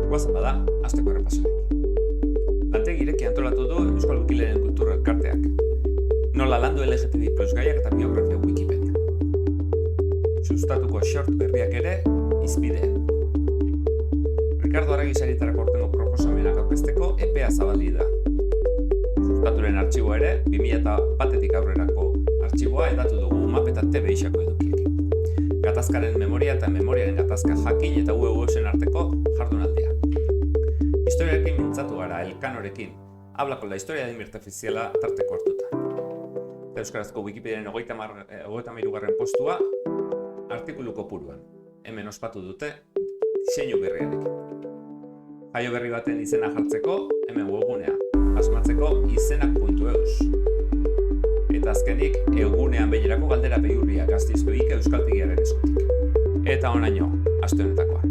Guazen bada, asteko errepasoarekin. Lantegi ireki antolatu du Euskal Wikileren kultura elkarteak. Nola landu LGTBI+ gaiak eta biografia Wikipedia. Sustatuko short berriak ere, izpidea. Ricardo Arregi sarietarako aurtengo proposamenak aurkezteko epea zabali da. Sustaturen artxiboa ere, 2001-tik aurrerako artxiboa hedatu dugu UMAP eta TVXako edukiekin. Gatazkaren memoria eta memoriaren gatazka jakin eta UEUsen arteko jardunaldia. Historiarekin mintzatu gara Elkanorekin, hablako la historia de mi artifiziala tarteko hartuta. Eta euskarazko Wikipediaren 33. postua, artikulu kopuruan. Hemen ospatu dute diseinu berriarekin. Jaio berri baten izena jartzeko, hemen webgunea, asmatzeko izenak.eus. Eta azkenik, egunean behilerako galdera behiurria Gasteizko Euskaltegiaren eskutik. Eta honaino, aste honetako.